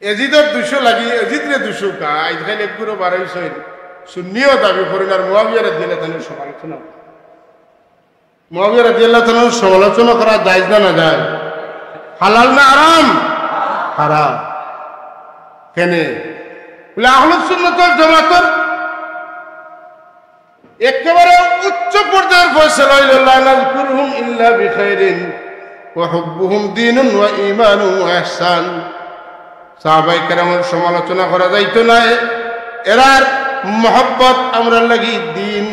এজিদের 200 লাগি এজিদরে 200 কা আইখানে একগুলো 1200 সুন্নিও দাবি করেন আর মুয়াবিয়া রাদিয়াল্লাহু তাআলার সমালোচনা মুয়াবিয়া রাদিয়াল্লাহু তাআলার সমালোচনা করা জায়েজ না না যায় হালাল না হারাম হারাম কেন বলে আহলুস সুন্নাত ওয়াল জামাতের একেবারে উচ্চ পর্যায়ের ফয়সালা হইল লা নাযকুরুহুম ইল্লা বিখাইরিন ওয়া হুব্বুহুম দীনুন ওয়া ঈমানুন ওয়া ইহসান সাহাবায়ে কেরামের সমালোচনা করা যাইতো না এরার মহব্বত আমরা লাগি দ্বীন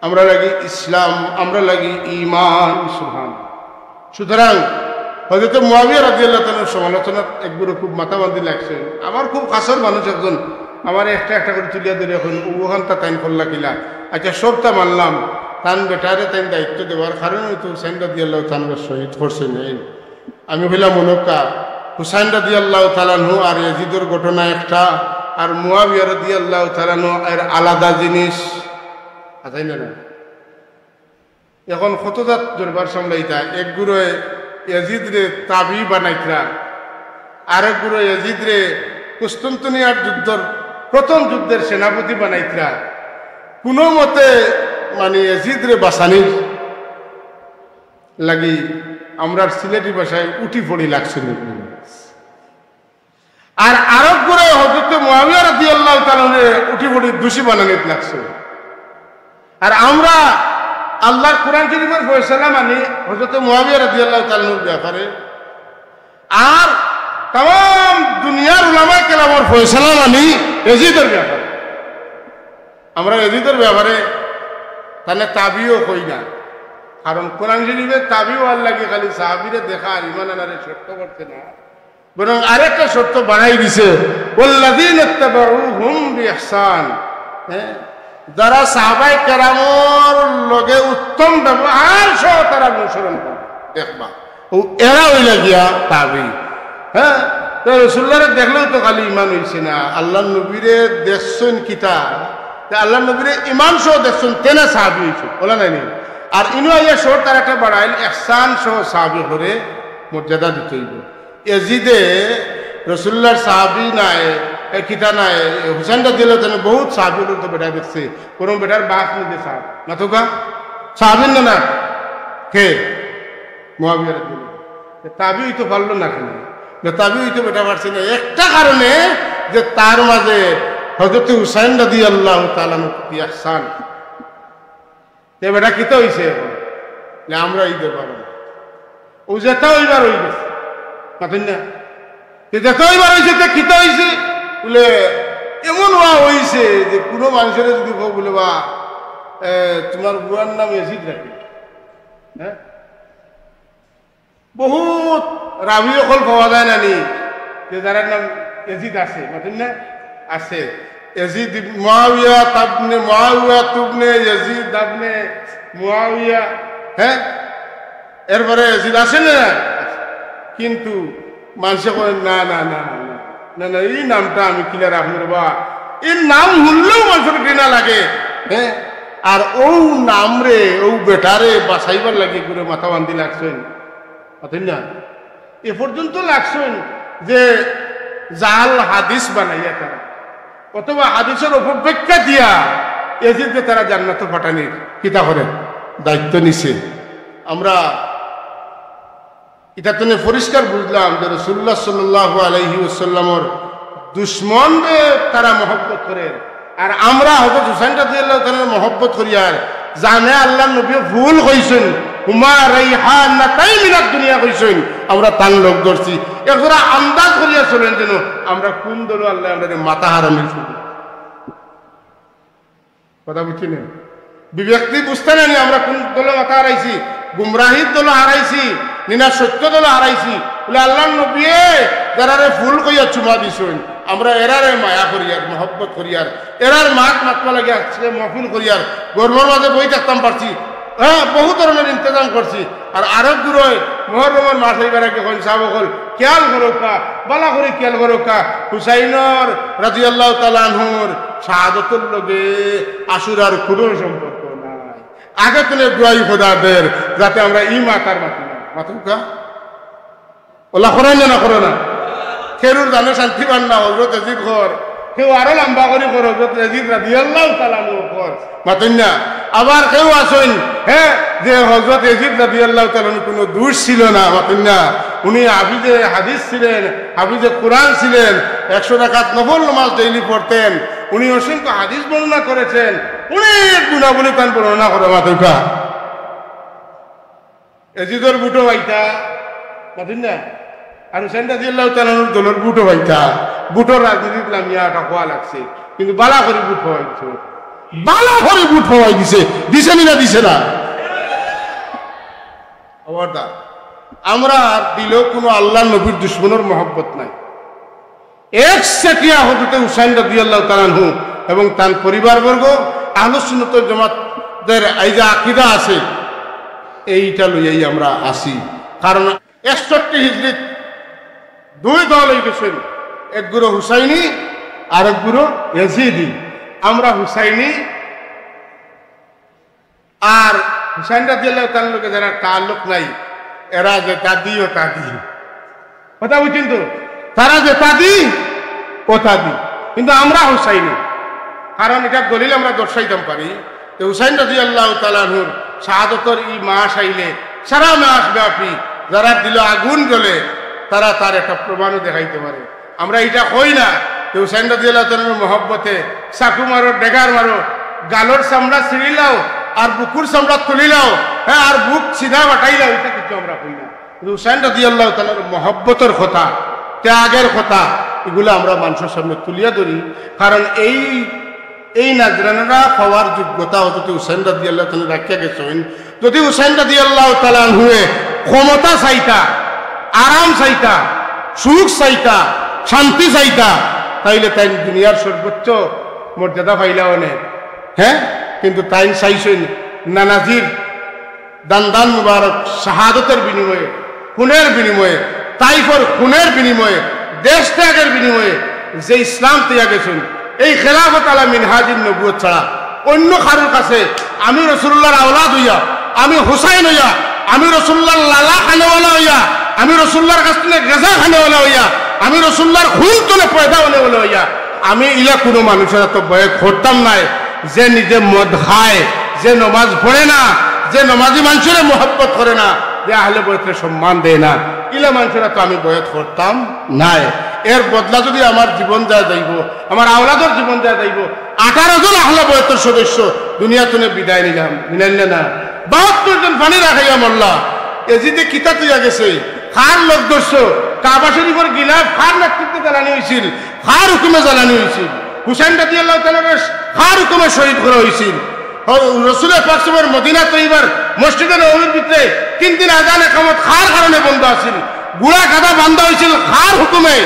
আমরা লাগি ইসলাম আমরা লাগি ঈমান সুবহানাল্লাহ সুতরাং হযরত মুয়াবিয়া রাদিয়াল্লাহু তাআলার সমালোচনা একগুলো খুব মাথা বাঁধি লাগছে আমার খুব কাছের মানুষ একজন আমার একটা একটা করে তুলিয়া ধরে এখন ওখানটা তাইন করলা কিলা আচ্ছা সবটা মানলাম তান বেটারে তাইন দায়িত্ব দেওয়ার কারণ হয়তো হুসাইন রাদিয়াল্লাহু তাআলা শহীদ করছেন আমি হইলাম মনকা হুসাইন রাদিয়াল্লাহু তাআলা আর ইয়াজিদের ঘটনা একটা আর মুয়াবিয়া রাদিয়াল্লাহু তাআলা এর আলাদা জিনিস আছে না এখন কতজাত দরবার সামলাইতা এক গুরু ইয়াজিদরে তাবি বানাইতরা আরেক গুরু ইয়াজিদরে কুস্তুনতুনিয়ার যুদ্ধের প্রথম যুদ্ধের সেনাপতি বানাইতরা কোনো মতে মানে ইয়াজিদরে বাসানির লাগি আমরা সিলেটি ভাষায় উঠি পড়ি লাগছে আর আরব করে হযরত মুয়াবিয়া রাদিয়াল্লাহু তাআলা উঠি পড়ি দোষী বানানিত লাগছে আর আমরা আল্লাহর কোরআন শরীফের ফয়সালা মানি হযরত মুয়াবিয়া রাদিয়াল্লাহু তাআলার ব্যাপারে আর तमाम দুনিয়ার উলামা কেরামের ফয়সালা মানি ইয়াজিদের ব্যাপারে আমরা ইয়াজিদের ব্যাপারে তাহলে তাবিও কই না কারণ কোরআন শরীফে তাবিও আল্লাহকে খালি সাহাবীরে দেখা আর ঈমান আনারে শর্ত করতে না বরং আরেকটা শর্ত বানাই দিছে ওয়াল্লাযীনা ইত্তাবাউহুম বিইহসান যারা সাহাবায়ে কেরামের লগে উত্তম ব্যবহার সহ তারা অনুসরণ করে দেখবা ও এরা হইলা গিয়া তাবি হ্যাঁ তো রাসূলুল্লাহরে দেখলেও তো খালি ঈমান হইছে না আল্লাহর নবীরে দেখছেন কিতা আল্লাহর নবীরে ঈমান সহ দেখছেন তেনা সাহাবী হইছে বলা নাই আর ইনু আইয়া শর্ত তার একটা বাড়াইল ইহসান সহ সাহাবী করে মর্যাদা দিতে হইব ইয়াজিদে রাসূলুল্লাহর সাহাবী নাই কিতা নাই হুসাইন রাদিয়াল্লাহু তাআলা বহুত সাহাবীর তো বেটা দেখছে কোন বেটার বাপ নিতে সাহাব না তো কা সাহাবীর না কে মুয়াবিয়া রাদিয়াল্লাহু তাবি হইতে পারলো না কেন না তাবি হইতে বেটা পারছে না একটা কারণে যে তার মাঝে হযরত হুসাইন রাদিয়াল্লাহু তাআলা ইহসান তে বেটা কিতা হইছে না আমরা হইতে পারব ও যেটা হইবার হই গেছে মাতেন না তে যেটা হইবার হইছে তে কিতা হইছে বলে এমন ওয়া হইছে যে কোনো মানুষের যদি বলে বা তোমার বুয়ার নাম ইয়াজিদ রাখি হ্যাঁ বহুত রাবি অকল পাওয়া যায় না নি যে যার নাম ইয়াজিদ আছে মাতেন না আছে ইয়াজিদ মুয়াবিয়া তাবনে মুয়াবিয়া তুবনে ইয়াজিদ তাবনে মুয়াবিয়া হ্যাঁ এরপরে ইয়াজিদ আছে না কিন্তু মানুষে কয় না না না না না এই নামটা আমি কিনা রাখবো রে বা এই নাম শুনলেও মানুষের ঘৃণা লাগে হ্যাঁ আর ও নাম রে ও বেটারে বাঁচাইবার লাগে করে মাথা বান্ধি লাগছেন পাতেন না এ পর্যন্ত লাগছেন যে জাল হাদিস বানাইয়া তারা অথবা হাদিসের অপব্যাখ্যা দিয়া এজিদকে তারা জান্নাতে পাঠানির কিতা করে দায়িত্ব নিছে আমরা এটা তো পরিষ্কার বুঝলাম যে রাসূলুল্লাহ সাল্লাল্লাহু আলাইহি ওয়াসাল্লামের দুশমনরে তারা মহব্বত করে আর আমরা হযরত হুসাইন রাদিয়াল্লাহু তাআলার মহব্বত করি আর জানে আল্লাহর নবী ভুল কইছেন হুমা রাইহানাতাই মিনাদ দুনিয়া কইছেন আমরা তান লোক ধরছি একজোড়া আন্দাজ করিয়া চলেন যেন আমরা কোন দল আল্লাহ আমাদের মাথা হারামি কথা বুঝছি না বিবেকটি বুঝতে না আমরা কোন দলে মাথা হারাইছি গুমরাহির দল হারাইছি নিনা সত্য দল হারাইছি বলে আল্লাহর নবী যারারে ফুল কইয়া চুমা দিছেন আমরা এরারে মায়া করিয়ার মহব্বত করিয়ার এরার মাত মাতবা লাগে আজকে মহফিল করিয়ার গর্বর মাঝে বই থাকতাম পারছি হ্যাঁ বহু ধরনের ইন্তজাম করছি আর আরব গুরুয় মুহররমের মাঠ হইবার আগে কোন সাহাব হল খেয়াল করো কা বালা করে খেয়াল করো কা হুসাইনর রাদিয়াল্লাহু তাআলা আনহুর শাহাদাতের লগে আশুরার কোনো সম্পর্ক নাই আগে তুলে দোয়াই খোদাদের যাতে আমরা ই মাতার মাথা মাথুকা ওলা করেন না করো না খেরুর জানে শান্তি পান না হজরত এজিদ ঘর কেউ আরো লম্বা করে কর হজরত এজিদ রাদিয়াল্লাহু তাআলা আনহু কর মাতেন না আবার কেউ আসেন হ্যাঁ যে হজরত এজিদ রাদিয়াল্লাহু তাআলা কোনো দোষ ছিল না মাতেন না উনি হাফিজে হাদিস ছিলেন হাফিজে কোরআন ছিলেন 100 রাকাত নফল নামাজ ডেইলি পড়তেন উনি অসংখ্য হাদিস বর্ণনা করেছেন অনেক গুণাবলী তান বর্ণনা করে মাতুকা এজিদর বুটো ভাইটা মাতেন না আর হুসাইন রাদিয়াল্লাহু তাআলার দলের বুটো ভাইটা বুটোর রাজনীতিত নামিয়া টাকা লাগছে কিন্তু বালা করে বুট হওয়াইছে বালা করে বুট হওয়াই দিছে দিছে না দিছে না খবরদার আমরা দিলেও কোনো আল্লাহ নবীর দুশ্মনের মহব্বত নাই এক সেটিয়া হতে হুসাইন রাদিয়াল্লাহু তাআলা আনহু এবং তার পরিবারবর্গ আহলুস সুন্নাত ওয়াল জামাতের এই যে আকীদা আছে এইটা লইয়াই আমরা আসি কারণ 61 হিজরিত দুই দল হয়ে গেছেন এক গুরু হুসাইনি আর এক গুরু ইয়াজিদি আমরা হুসাইনি আর হুসাইন রাদিয়াল্লাহু তাআলার লগে যারা তাল্লুক নাই এরা যে দাদি ও দাদি কথা বুঝছেন তো তারা যে দাদি ও দাদি কিন্তু আমরা হুসাইনি কারণ এটা দলিল আমরা দর্শাইতাম পারি যে হুসাইন রাদিয়াল্লাহু তাআলা আনহুর শাহাদতর ই মাস আইলে সারা মাস ব্যাপী যারা দিল আগুন জ্বলে তারা তার একটা প্রমাণও দেখাইতে পারে আমরা এটা কই না যে হুসাইন রাদিয়াল্লাহু তাআলার মহব্বতে চাকু মারো ডেগার মারো গালর চামড়া ছিঁড়িলাও আর বুকুর চামড়া তুলিলাও হ্যাঁ আর বুক সিধা বাটাইলাও এটা কিছু আমরা কই না হুসাইন রাদিয়াল্লাহু তাআলার মহব্বতের কথা ত্যাগের কথা এগুলো আমরা মানুষের সামনে তুলিয়া ধরি কারণ এই নাজরানারা পাওয়ার যোগ্যতা যদি হুসাইন রাদিয়াল্লাহু তাআলা রাখিয়া গেছেন যদি হুসাইন রাদিয়াল্লাহু তাআলা আনহুয়ে ক্ষমতা চাইতা আরাম চাইতা সুখ চাইতা শান্তি চাইতা তাইলে তাই দুনিয়ার সর্বোচ্চ মর্যাদা পাইলাও নে হ্যাঁ কিন্তু তাই চাইছেন নানাজির দান মুবারক শাহাদতের বিনিময়ে খুনের বিনিময়ে তাইফর খুনের বিনিময়ে দেশ ত্যাগের বিনিময়ে যে ইসলাম ত্যাগ গেছেন এই খেলাফত আলা মিনহাজুন নবুয়ত ছাড়া অন্য কারোর কাছে আমি রাসূলুল্লাহর আওলাদ হইয়া আমি হুসাইন হইয়া আমি রাসূলুল্লাহর লালা খানেওয়ালা হইয়া আমি রাসূলুল্লাহর কাছ থেকে গেজা খানেওয়ালা হইয়া আমি রাসূলুল্লাহর খুন তুলে পয়দা হনেওয়ালা হইয়া আমি ইলা কোনো মানুষের তো ভয় করতাম নাই যে নিজে মদ খায় যে নমাজ পড়ে না যে নমাজি মানুষের মহব্বত করে না যে আহলে বয়তের সম্মান দেয় না ইলা মানুষের তো আমি বয়ত করতাম নাই এর বদলা যদি আমার জীবন যায় যাইব আমার আওলাদের জীবন যায় যাইব 18 জন আহলে বয়তের সদস্য দুনিয়া তুনে বিদায় নিলাম নিলেন না 72 জন পানি রাখাইয়া মোল্লা এজিদে কিতা তুইয়া গেছে খার লোক দর্শ কাবা শরীফের গিলাফ খার নেতৃত্বে জ্বালানি হয়েছিল খার হুকুমে জ্বালানি হয়েছিল হুসাইন রাদিয়াল্লাহু তাআলা খার হুকুমে শহীদ করা হয়েছিল রসুল পাক সাল্লাল্লাহু মদিনা তৈবার মসজিদে নববীর ভিতরে 3 দিন আযান ইকামত খার কারণে বন্ধ আছিল গুড়া গাদা বান্ধা হয়েছিল খার হুকুমে